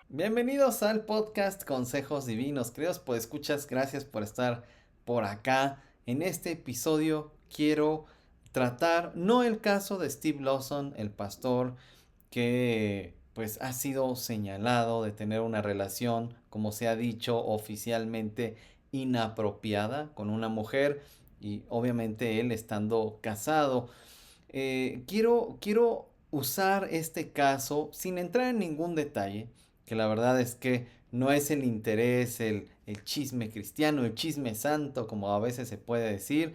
Bienvenidos al podcast Consejos Divinos. Queridos escuchas, gracias por estar por acá. En este episodio quiero tratar no el caso de Steve Lawson, el pastor que pues ha sido señalado de tener una relación, como se ha dicho oficialmente, inapropiada con una mujer y obviamente él estando casado. Quiero usar este caso sin entrar en ningún detalle, que la verdad es que no es el interés, el chisme cristiano, el chisme santo, como a veces se puede decir,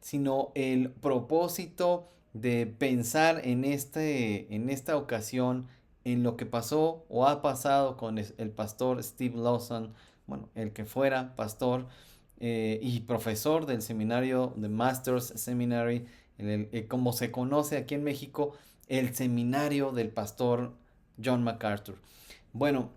sino el propósito de pensar en esta ocasión en lo que pasó o ha pasado con el pastor Steve Lawson, bueno, el que fuera pastor y profesor del seminario de Masters Seminary, como se conoce aquí en México, el seminario del pastor John MacArthur. Bueno,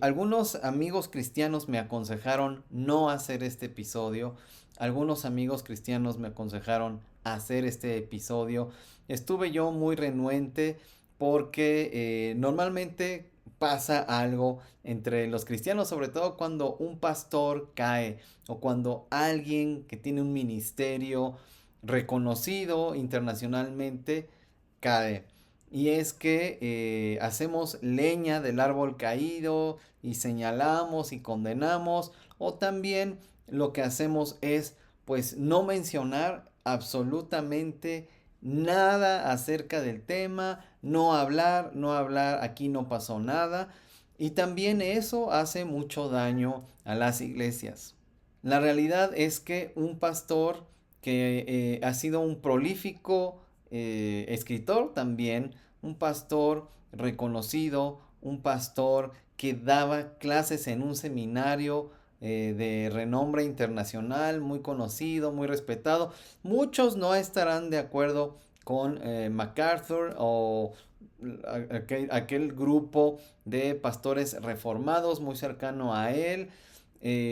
algunos amigos cristianos me aconsejaron no hacer este episodio. Algunos amigos cristianos me aconsejaron hacer este episodio. Estuve yo muy renuente porque normalmente pasa algo entre los cristianos, sobre todo cuando un pastor cae o cuando alguien que tiene un ministerio reconocido internacionalmente cae. Y es que hacemos leña del árbol caído y señalamos y condenamos. O también lo que hacemos es pues no mencionar absolutamente nada acerca del tema. No hablar, aquí no pasó nada. Y también eso hace mucho daño a las iglesias. La realidad es que un pastor que ha sido un prolífico escritor también, un pastor reconocido, un pastor que daba clases en un seminario de renombre internacional, muy conocido, muy respetado. Muchos no estarán de acuerdo con MacArthur o aquel grupo de pastores reformados muy cercano a él.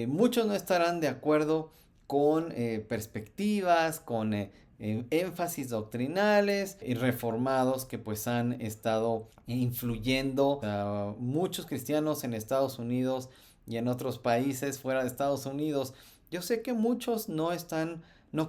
Muchos no estarán de acuerdo con perspectivas, con énfasis doctrinales y reformados que pues han estado influyendo a muchos cristianos en Estados Unidos y en otros países fuera de Estados Unidos. Yo sé que muchos no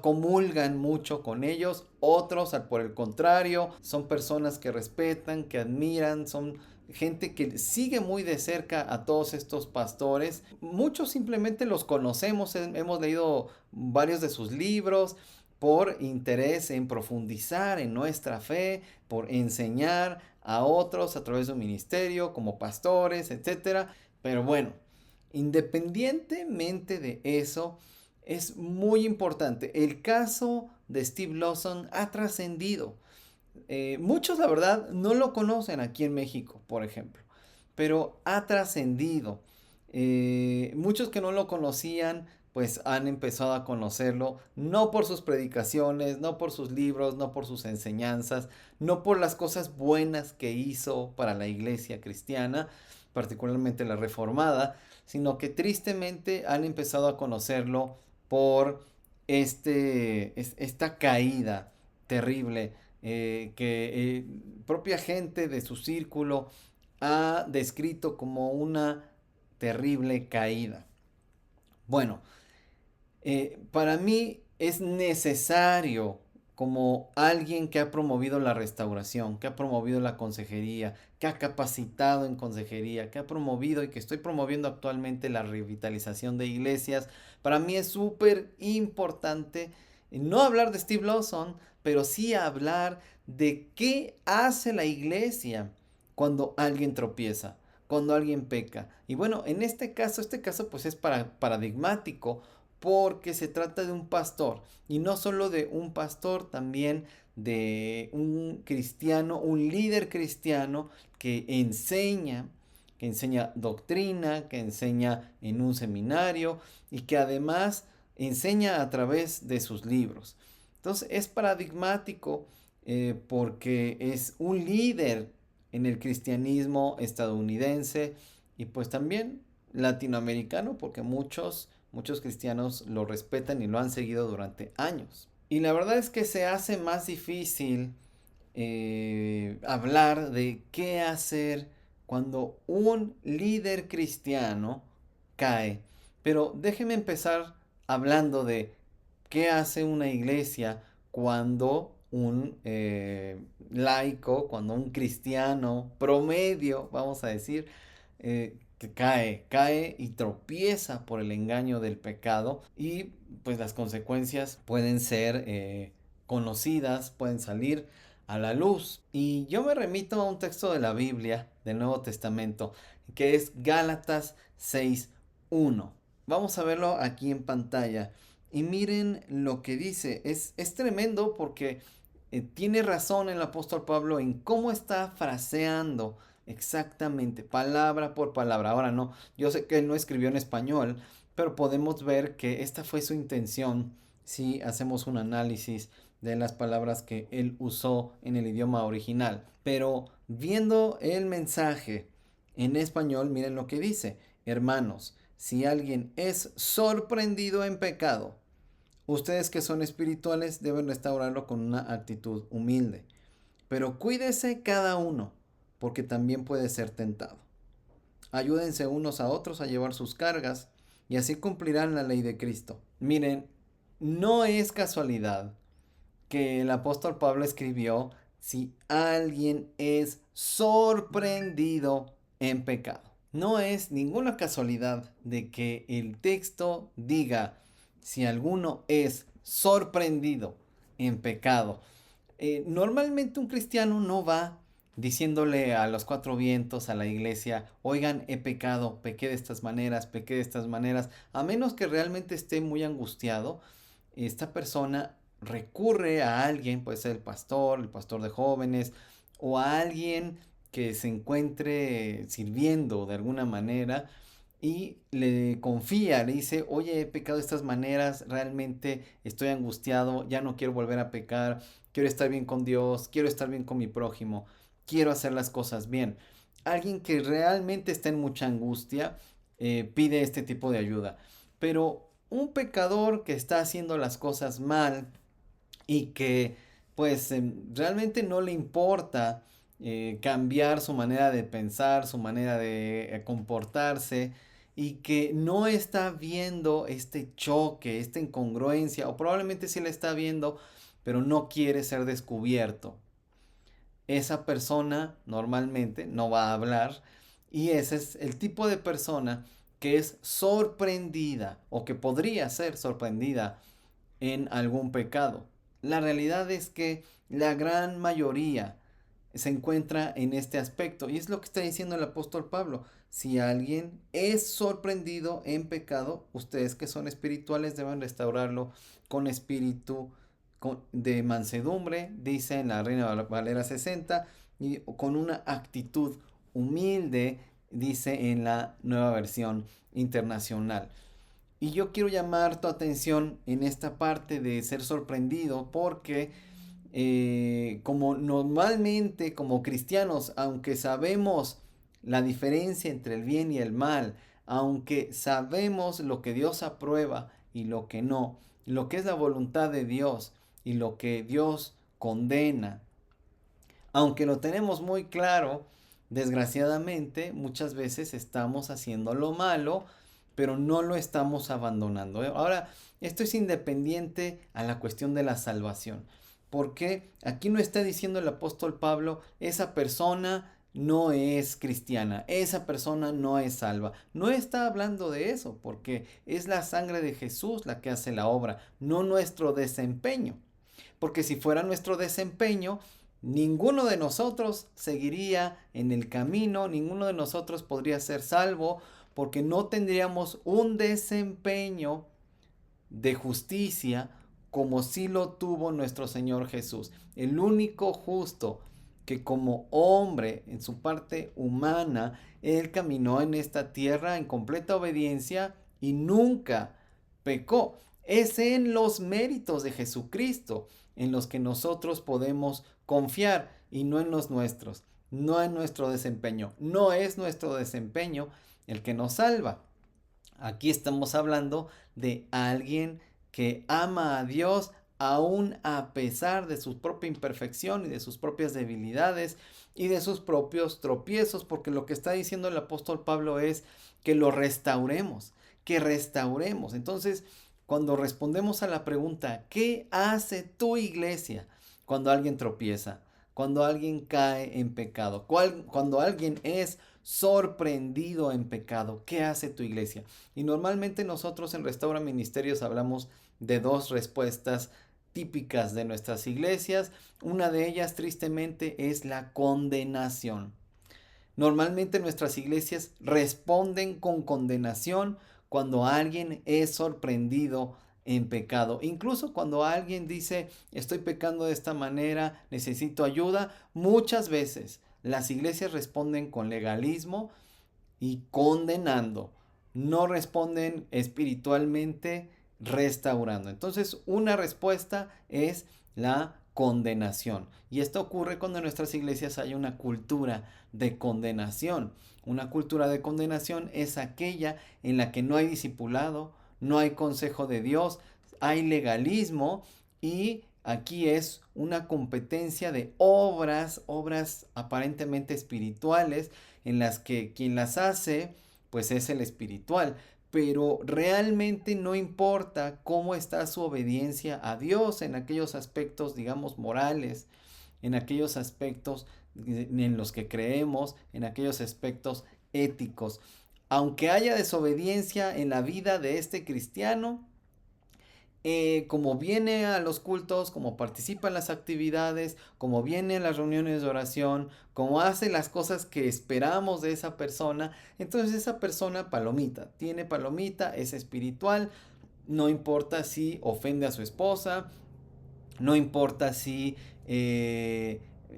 comulgan mucho con ellos, otros por el contrario, son personas que respetan, que admiran, son gente que sigue muy de cerca a todos estos pastores. Muchos simplemente los conocemos, hemos leído varios de sus libros por interés en profundizar en nuestra fe, por enseñar a otros a través de un ministerio como pastores, etcétera. Pero bueno, independientemente de eso, es muy importante. El caso de Steve Lawson ha trascendido. Muchos, la verdad, no lo conocen aquí en México, por ejemplo, pero ha trascendido. Muchos que no lo conocían, pues han empezado a conocerlo, no por sus predicaciones, no por sus libros, no por sus enseñanzas, no por las cosas buenas que hizo para la iglesia cristiana, particularmente la reformada, sino que tristemente han empezado a conocerlo por esta caída terrible que propia gente de su círculo ha descrito como una terrible caída. Bueno, para mí es necesario, como alguien que ha promovido la restauración, que ha promovido la consejería, que ha capacitado en consejería, que ha promovido y que estoy promoviendo actualmente la revitalización de iglesias, para mí es súper importante no hablar de Steve Lawson, pero sí hablar de qué hace la iglesia cuando alguien tropieza, cuando alguien peca. Y bueno, en este caso pues es paradigmático porque se trata de un pastor y no solo de un pastor, también de un cristiano, un líder cristiano que enseña doctrina, que enseña en un seminario y que además enseña a través de sus libros. Entonces es paradigmático porque es un líder en el cristianismo estadounidense y pues también latinoamericano porque muchos cristianos lo respetan y lo han seguido durante años. Y la verdad es que se hace más difícil hablar de qué hacer cuando un líder cristiano cae. Pero déjeme empezar hablando de qué hace una iglesia cuando un laico, cuando un cristiano promedio, vamos a decir, que cae y tropieza por el engaño del pecado y pues las consecuencias pueden ser conocidas, pueden salir a la luz. Y yo me remito a un texto de la Biblia, del Nuevo Testamento, que es Gálatas 6:1. Vamos a verlo aquí en pantalla. Y miren lo que dice. Es tremendo porque tiene razón el apóstol Pablo en cómo está fraseando exactamente, palabra por palabra. Ahora no, yo sé que él no escribió en español, pero podemos ver que esta fue su intención si hacemos un análisis de las palabras que él usó en el idioma original. Pero viendo el mensaje en español, miren lo que dice. Hermanos, si alguien es sorprendido en pecado, ustedes que son espirituales deben restaurarlo con una actitud humilde. Pero cuídese cada uno, porque también puede ser tentado. Ayúdense unos a otros a llevar sus cargas y así cumplirán la ley de Cristo. Miren, no es casualidad que el apóstol Pablo escribió si alguien es sorprendido en pecado. No es ninguna casualidad de que el texto diga si alguno es sorprendido en pecado. Normalmente un cristiano no va diciéndole a los cuatro vientos, a la iglesia, oigan, he pecado, pequé de estas maneras, pequé de estas maneras, a menos que realmente esté muy angustiado, esta persona recurre a alguien, puede ser el pastor de jóvenes, o a alguien que se encuentre sirviendo de alguna manera y le confía, le dice, oye, he pecado de estas maneras, realmente estoy angustiado, ya no quiero volver a pecar, quiero estar bien con Dios, quiero estar bien con mi prójimo, quiero hacer las cosas bien. Alguien que realmente está en mucha angustia pide este tipo de ayuda. Pero un pecador que está haciendo las cosas mal y que pues realmente no le importa cambiar su manera de pensar, su manera de comportarse y que no está viendo este choque, esta incongruencia o probablemente sí la está viendo pero no quiere ser descubierto. Esa persona normalmente no va a hablar y ese es el tipo de persona que es sorprendida o que podría ser sorprendida en algún pecado. La realidad es que la gran mayoría se encuentra en este aspecto y es lo que está diciendo el apóstol Pablo. Si alguien es sorprendido en pecado, ustedes que son espirituales deben restaurarlo con espíritu de mansedumbre, dice en la Reina Valera 60, y con una actitud humilde, dice en la nueva versión internacional. Y yo quiero llamar tu atención en esta parte de ser sorprendido porque como normalmente como cristianos, aunque sabemos la diferencia entre el bien y el mal, aunque sabemos lo que Dios aprueba y lo que no, lo que es la voluntad de Dios y lo que Dios condena, aunque lo tenemos muy claro, desgraciadamente muchas veces estamos haciendo lo malo, pero no lo estamos abandonando. Ahora, esto es independiente a la cuestión de la salvación. Porque aquí no está diciendo el apóstol Pablo, esa persona no es cristiana, esa persona no es salva. No está hablando de eso, porque es la sangre de Jesús la que hace la obra, no nuestro desempeño. Porque si fuera nuestro desempeño, ninguno de nosotros seguiría en el camino, ninguno de nosotros podría ser salvo, porque no tendríamos un desempeño de justicia como si lo tuvo nuestro Señor Jesús. El único justo que como hombre en su parte humana, Él caminó en esta tierra en completa obediencia y nunca pecó. Es en los méritos de Jesucristo en los que nosotros podemos confiar y no en los nuestros, no en nuestro desempeño. No es nuestro desempeño el que nos salva. Aquí estamos hablando de alguien que ama a Dios aún a pesar de su propia imperfección y de sus propias debilidades y de sus propios tropiezos, porque lo que está diciendo el apóstol Pablo es que lo restauremos, que restauremos. Entonces, cuando respondemos a la pregunta, ¿qué hace tu iglesia cuando alguien tropieza? Cuando alguien cae en pecado, cuando alguien es sorprendido en pecado, ¿qué hace tu iglesia? Y normalmente nosotros en Restaura Ministerios hablamos de dos respuestas típicas de nuestras iglesias. Una de ellas, tristemente, es la condenación. Normalmente nuestras iglesias responden con condenación cuando alguien es sorprendido en pecado. Incluso cuando alguien dice, estoy pecando de esta manera, necesito ayuda, muchas veces las iglesias responden con legalismo y condenando. No responden espiritualmente restaurando. Entonces, una respuesta es la condenación. Y esto ocurre cuando en nuestras iglesias hay una cultura de condenación. Una cultura de condenación es aquella en la que no hay discipulado, no hay consejo de Dios, hay legalismo y aquí es una competencia de obras aparentemente espirituales en las que quien las hace pues es el espiritual, pero realmente no importa cómo está su obediencia a Dios en aquellos aspectos, digamos, morales, en aquellos aspectos en los que creemos, en aquellos aspectos éticos. Aunque haya desobediencia en la vida de este cristiano, como viene a los cultos, como participa en las actividades, como viene a las reuniones de oración, como hace las cosas que esperamos de esa persona, entonces esa persona palomita, tiene palomita, es espiritual, no importa si ofende a su esposa, no importa si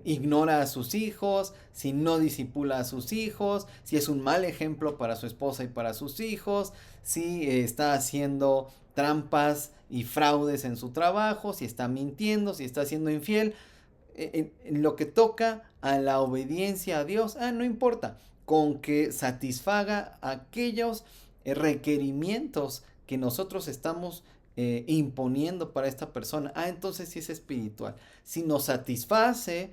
ignora a sus hijos, si no disipula a sus hijos, si es un mal ejemplo para su esposa y para sus hijos, si está haciendo trampas y fraudes en su trabajo, si está mintiendo, si está siendo infiel. En lo que toca a la obediencia a Dios, no importa, con que satisfaga aquellos requerimientos que nosotros estamos imponiendo para esta persona. Entonces sí es espiritual. Si nos satisface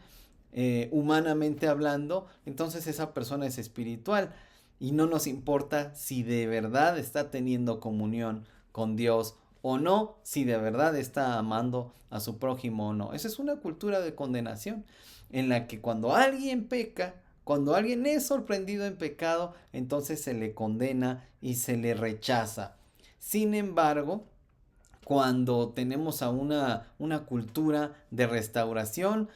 humanamente hablando, entonces esa persona es espiritual. Y no nos importa si de verdad está teniendo comunión con Dios o no, si de verdad está amando a su prójimo o no. Esa es una cultura de condenación en la que cuando alguien peca, cuando alguien es sorprendido en pecado, entonces se le condena y se le rechaza. Sin embargo, cuando tenemos a una cultura de restauración,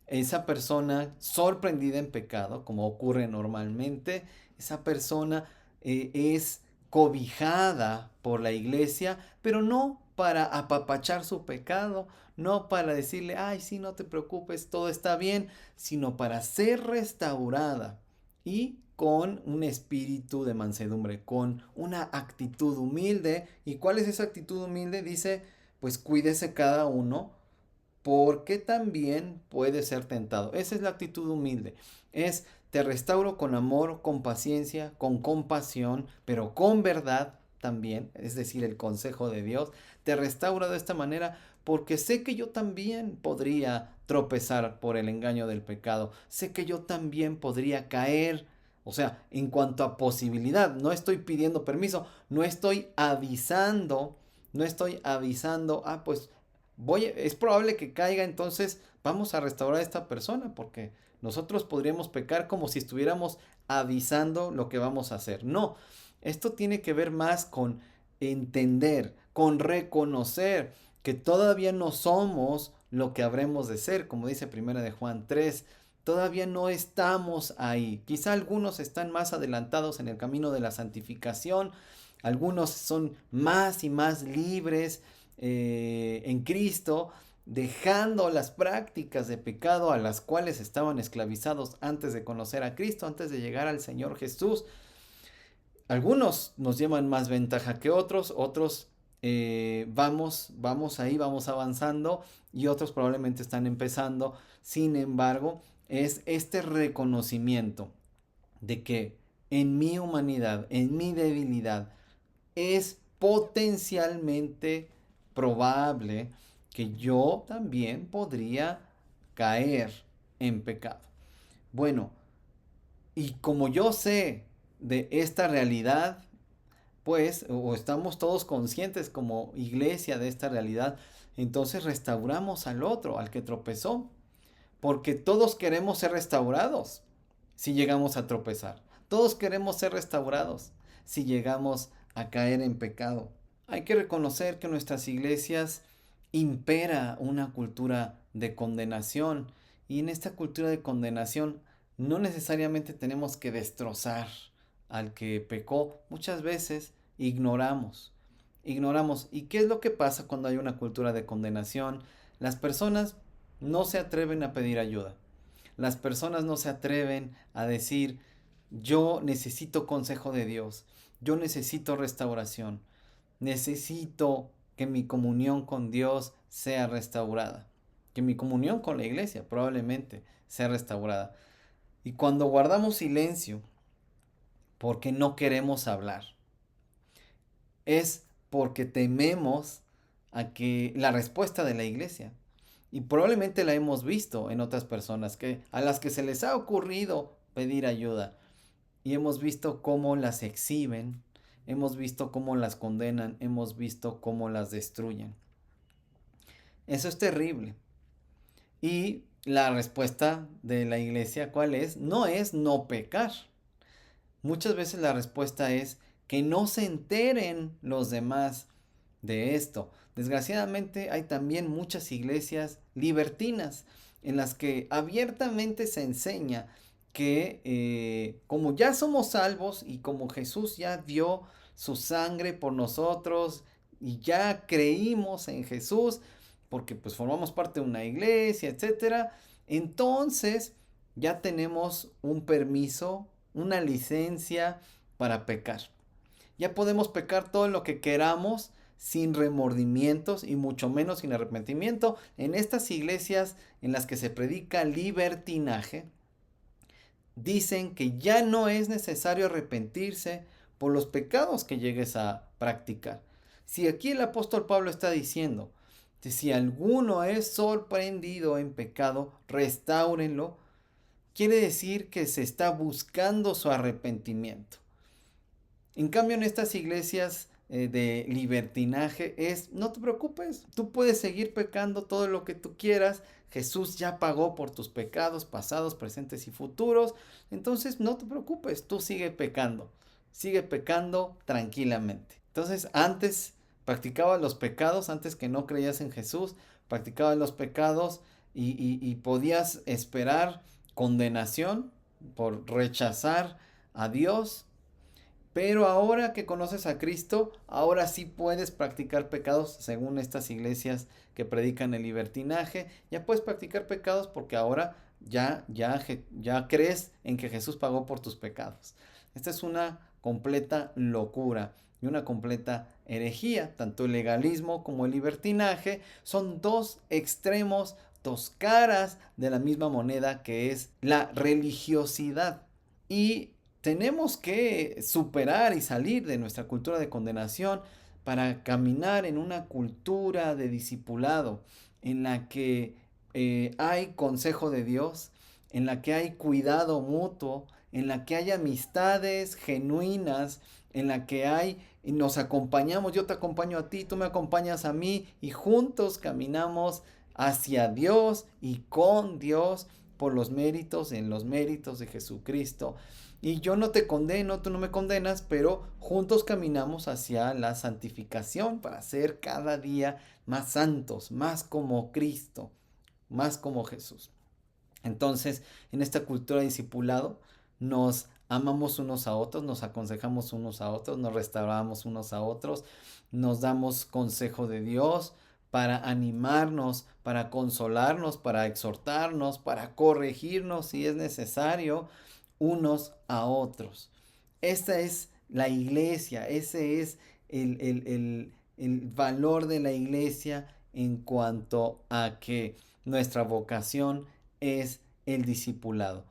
esa persona sorprendida en pecado, como ocurre normalmente, esa persona es cobijada por la iglesia, pero no para apapachar su pecado, no para decirle, ay, sí, no te preocupes, todo está bien, sino para ser restaurada y con un espíritu de mansedumbre, con una actitud humilde. ¿Y cuál es esa actitud humilde? Dice, pues cuídese cada uno porque también puede ser tentado. Esa es la actitud humilde. Es te restauro con amor, con paciencia, con compasión, pero con verdad también, es decir, el consejo de Dios. Te restauro de esta manera porque sé que yo también podría tropezar por el engaño del pecado. Sé que yo también podría caer. O sea, en cuanto a posibilidad, no estoy pidiendo permiso, no estoy avisando, pues es probable que caiga, entonces vamos a restaurar a esta persona porque nosotros podríamos pecar como si estuviéramos avisando lo que vamos a hacer. No, esto tiene que ver más con entender, con reconocer que todavía no somos lo que habremos de ser, como dice Primera de Juan 3. Todavía no estamos ahí. Quizá algunos están más adelantados en el camino de la santificación, algunos son más y más libres en Cristo, dejando las prácticas de pecado a las cuales estaban esclavizados antes de conocer a Cristo, antes de llegar al Señor Jesús. Algunos nos llevan más ventaja que otros, otros vamos ahí, vamos avanzando y otros probablemente están empezando. Sin embargo, es este reconocimiento de que en mi humanidad, en mi debilidad, es potencialmente probable que yo también podría caer en pecado. Bueno, y como yo sé de esta realidad, pues, o estamos todos conscientes como iglesia de esta realidad, entonces restauramos al otro, al que tropezó, porque todos queremos ser restaurados si llegamos a tropezar. Todos queremos ser restaurados si llegamos a caer en pecado. Hay que reconocer que en nuestras iglesias impera una cultura de condenación, y en esta cultura de condenación no necesariamente tenemos que destrozar al que pecó. Muchas veces ignoramos. ¿Y qué es lo que pasa cuando hay una cultura de condenación? Las personas no se atreven a pedir ayuda. Las personas no se atreven a decir, yo necesito consejo de Dios, yo necesito restauración, necesito que mi comunión con Dios sea restaurada, que mi comunión con la iglesia probablemente sea restaurada. Y cuando guardamos silencio porque no queremos hablar, es porque tememos a que la respuesta de la iglesia. Y probablemente la hemos visto en otras personas que a las que se les ha ocurrido pedir ayuda, y hemos visto cómo las exhiben, hemos visto cómo las condenan, hemos visto cómo las destruyen. Eso es terrible. Y la respuesta de la iglesia, ¿cuál es? No es no pecar. Muchas veces la respuesta es que no se enteren los demás de esto. Desgraciadamente hay también muchas iglesias libertinas en las que abiertamente se enseña que como ya somos salvos y como Jesús ya dio su sangre por nosotros y ya creímos en Jesús porque pues formamos parte de una iglesia, etcétera, entonces ya tenemos un permiso, una licencia para pecar. Ya podemos pecar todo lo que queramos sin remordimientos y mucho menos sin arrepentimiento. En estas iglesias en las que se predica libertinaje, dicen que ya no es necesario arrepentirse por los pecados que llegues a practicar. Si aquí el apóstol Pablo está diciendo que si alguno es sorprendido en pecado, restáurenlo, quiere decir que se está buscando su arrepentimiento. En cambio, en estas iglesias de libertinaje es, no te preocupes, tú puedes seguir pecando todo lo que tú quieras. Jesús ya pagó por tus pecados pasados, presentes y futuros. Entonces, no te preocupes, tú sigue pecando tranquilamente. Entonces, antes practicabas los pecados, antes que no creías en Jesús, practicabas los pecados y podías esperar condenación por rechazar a Dios. Pero ahora que conoces a Cristo, ahora sí puedes practicar pecados según estas iglesias que predican el libertinaje. Ya puedes practicar pecados porque ahora ya crees en que Jesús pagó por tus pecados. Esta es una completa locura y una completa herejía. Tanto el legalismo como el libertinaje son dos extremos, dos caras de la misma moneda que es la religiosidad. Y tenemos que superar y salir de nuestra cultura de condenación para caminar en una cultura de discipulado en la que hay consejo de Dios, en la que hay cuidado mutuo, en la que hay amistades genuinas, en la que hay y nos acompañamos, yo te acompaño a ti, tú me acompañas a mí y juntos caminamos hacia Dios y con Dios por los méritos, en los méritos de Jesucristo. Y yo no te condeno, tú no me condenas, pero juntos caminamos hacia la santificación para ser cada día más santos, más como Cristo, más como Jesús. Entonces, en esta cultura de discipulado, nos amamos unos a otros, nos aconsejamos unos a otros, nos restauramos unos a otros, nos damos consejo de Dios para animarnos, para consolarnos, para exhortarnos, para corregirnos si es necesario unos a otros. Esta es la iglesia, ese es el valor de la iglesia en cuanto a que nuestra vocación es el discipulado.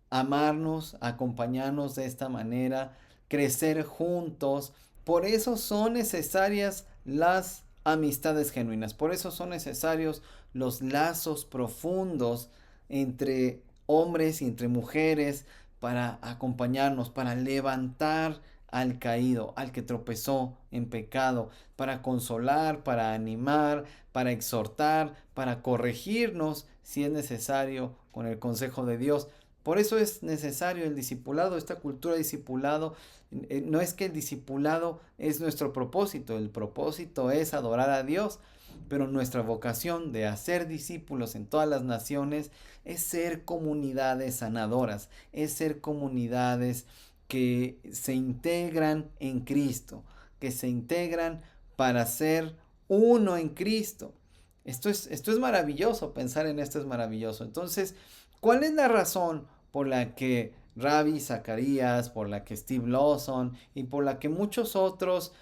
Amarnos, acompañarnos de esta manera, crecer juntos. Por eso son necesarias las amistades genuinas. Por eso son necesarios los lazos profundos entre hombres y entre mujeres para acompañarnos, para levantar al caído, al que tropezó en pecado, para consolar, para animar, para exhortar, para corregirnos si es necesario con el consejo de Dios. Por eso es necesario el discipulado, esta cultura de discipulado. No es que el discipulado es nuestro propósito, el propósito es adorar a Dios, pero nuestra vocación de hacer discípulos en todas las naciones es ser comunidades sanadoras, es ser comunidades que se integran en Cristo, que se integran para ser uno en Cristo. Esto es maravilloso, pensar en esto es maravilloso. Entonces, ¿cuál es la razón por la que Ravi Zacarías, por la que Steve Lawson y por la que muchos otros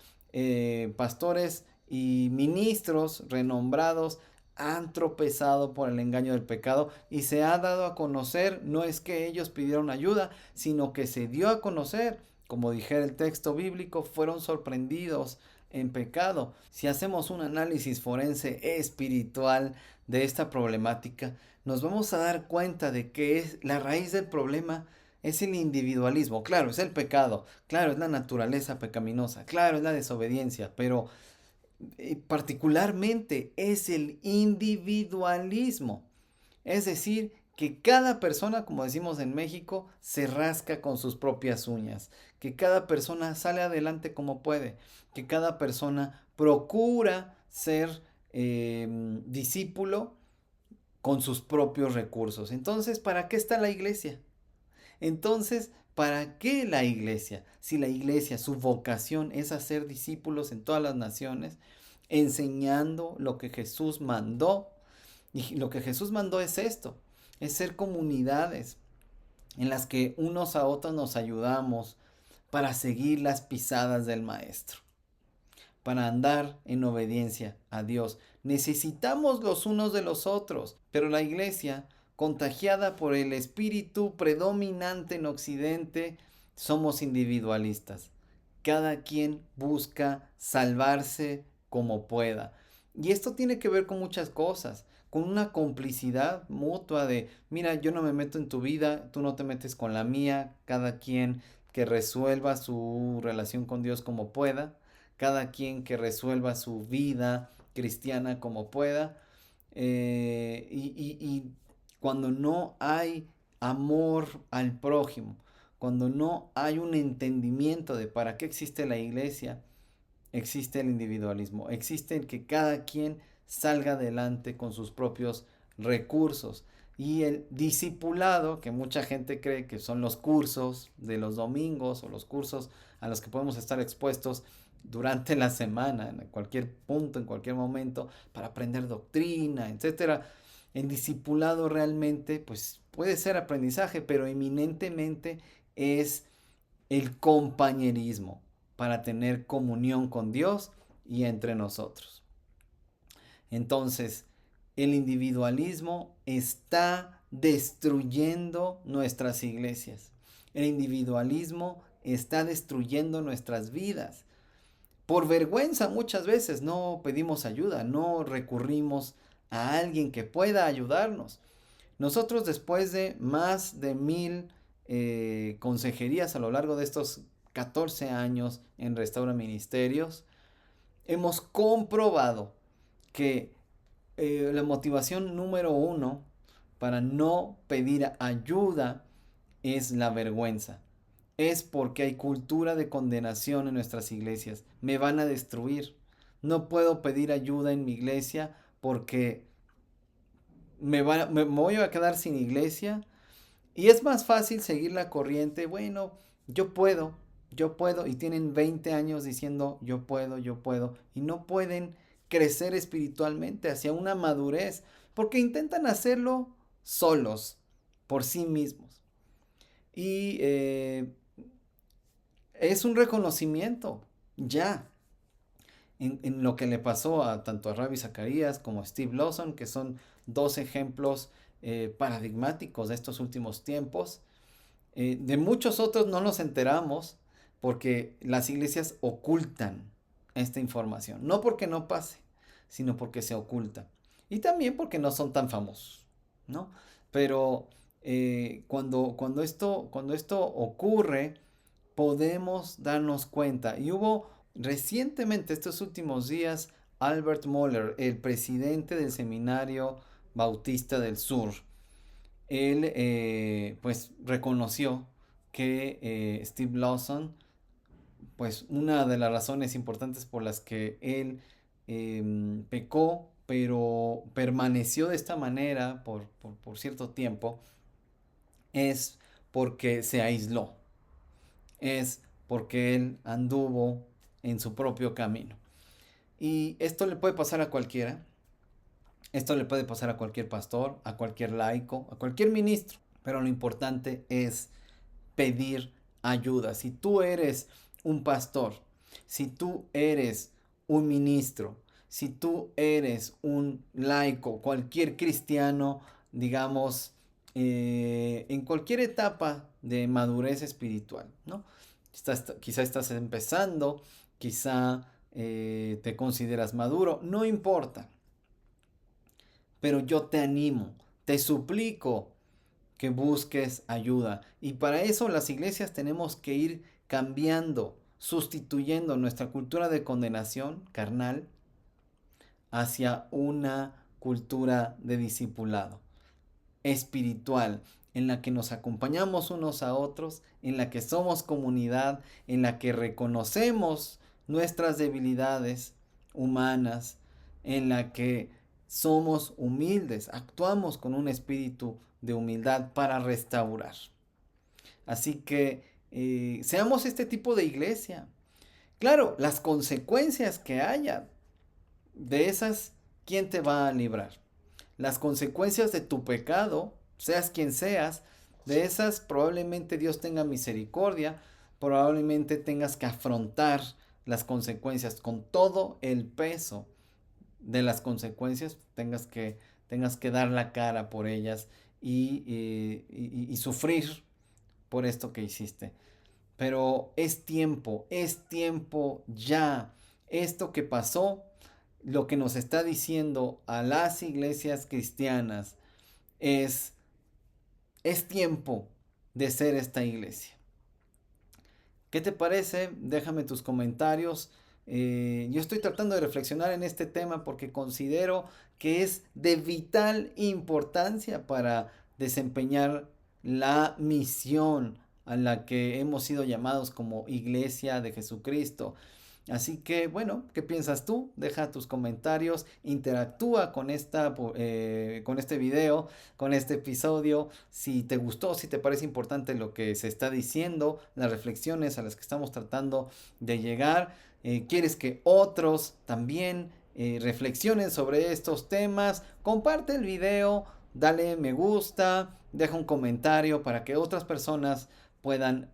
pastores y ministros renombrados han tropezado por el engaño del pecado y se ha dado a conocer? No es que ellos pidieron ayuda, sino que se dio a conocer, como dijera el texto bíblico, fueron sorprendidos en pecado. Si hacemos un análisis forense espiritual de esta problemática, nos vamos a dar cuenta de que la raíz del problema es el individualismo. Claro, es el pecado, claro, es la naturaleza pecaminosa, claro, es la desobediencia, pero particularmente es el individualismo. Es decir, que cada persona, como decimos en México, se rasca con sus propias uñas, que cada persona sale adelante como puede, que cada persona procura ser discípulo con sus propios recursos. Entonces, ¿para qué está la iglesia? Entonces, ¿para qué la iglesia? Si la iglesia, su vocación es hacer discípulos en todas las naciones, enseñando lo que Jesús mandó. Y lo que Jesús mandó es esto, es ser comunidades en las que unos a otros nos ayudamos para seguir las pisadas del Maestro, para andar en obediencia a Dios. Necesitamos los unos de los otros, pero la iglesia, contagiada por el espíritu predominante en Occidente, somos individualistas. Cada quien busca salvarse como pueda. Y esto tiene que ver con muchas cosas, con una complicidad mutua de, mira, yo no me meto en tu vida, tú no te metes con la mía, cada quien que resuelva su relación con Dios como pueda, cada quien que resuelva su vida cristiana como pueda. Y cuando no hay amor al prójimo, cuando no hay un entendimiento de para qué existe la iglesia, existe el individualismo, existe el que cada quien salga adelante con sus propios recursos. Y el discipulado, que mucha gente cree que son los cursos de los domingos o los cursos a los que podemos estar expuestos durante la semana, en cualquier punto, en cualquier momento, para aprender doctrina, etcétera. El discipulado realmente, pues, puede ser aprendizaje, pero eminentemente es el compañerismo para tener comunión con Dios y entre nosotros. Entonces, el individualismo está destruyendo nuestras iglesias. El individualismo está destruyendo nuestras vidas. Por vergüenza muchas veces no pedimos ayuda, no recurrimos a alguien que pueda ayudarnos. Nosotros, después de más de 1000 consejerías a lo largo de estos 14 años en Restaura Ministerios, hemos comprobado que la motivación número uno para no pedir ayuda es la vergüenza. Es porque hay cultura de condenación en nuestras iglesias. Me van a destruir. No puedo pedir ayuda en mi iglesia porque me voy a quedar sin iglesia. Y es más fácil seguir la corriente. Bueno, yo puedo, y tienen 20 años diciendo yo puedo, y no pueden crecer espiritualmente hacia una madurez, porque intentan hacerlo solos, por sí mismos. Y es un reconocimiento, ya, en lo que le pasó a tanto a Ravi Zacarías como a Steve Lawson, que son dos ejemplos paradigmáticos de estos últimos tiempos. De muchos otros no nos enteramos porque las iglesias ocultan esta información. No porque no pase, sino porque se oculta. Y también porque no son tan famosos, ¿no? Pero cuando esto ocurre, podemos darnos cuenta. Y hubo recientemente, estos últimos días, Albert Mohler, el presidente del Seminario Bautista del Sur, él pues reconoció que Steve Lawson, pues una de las razones importantes por las que él pecó, pero permaneció de esta manera por cierto tiempo, es porque se aisló, es porque él anduvo en su propio camino. Y esto le puede pasar a cualquiera, esto le puede pasar a cualquier pastor, a cualquier laico, a cualquier ministro, pero lo importante es pedir ayuda. Si tú eres un pastor, si tú eres un ministro, si tú eres un laico, cualquier cristiano, digamos, en cualquier etapa de madurez espiritual, ¿no? Quizá estás empezando, quizá te consideras maduro, no importa, pero yo te animo, te suplico que busques ayuda. Y para eso las iglesias tenemos que ir cambiando, sustituyendo nuestra cultura de condenación carnal hacia una cultura de discipulado espiritual, en la que nos acompañamos unos a otros, en la que somos comunidad, en la que reconocemos nuestras debilidades humanas, en la que somos humildes, actuamos con un espíritu de humildad para restaurar. Así que seamos este tipo de iglesia. Claro, las consecuencias que haya de esas, ¿quién te va a librar? Las consecuencias de tu pecado, seas quien seas, de esas probablemente Dios tenga misericordia, probablemente tengas que afrontar las consecuencias con todo el peso de las consecuencias, tengas que dar la cara por ellas y sufrir por esto que hiciste. Pero es tiempo ya. Esto que pasó, lo que nos está diciendo a las iglesias cristianas es tiempo de ser esta iglesia. ¿Qué te parece? Déjame tus comentarios. Yo estoy tratando de reflexionar en este tema porque considero que es de vital importancia para desempeñar la misión a la que hemos sido llamados como Iglesia de Jesucristo. Así que, bueno, ¿qué piensas tú? Deja tus comentarios, interactúa con con este video, con este episodio. Si te gustó, si te parece importante lo que se está diciendo, las reflexiones a las que estamos tratando de llegar. ¿Quieres que otros también reflexionen sobre estos temas? Comparte el video, dale me gusta, deja un comentario para que otras personas puedan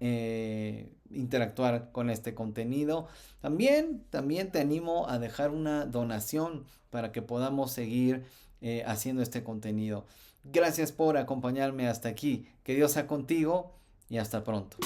interactuar con este contenido. También te animo a dejar una donación para que podamos seguir haciendo este contenido. Gracias por acompañarme hasta aquí. Que Dios sea contigo y hasta pronto.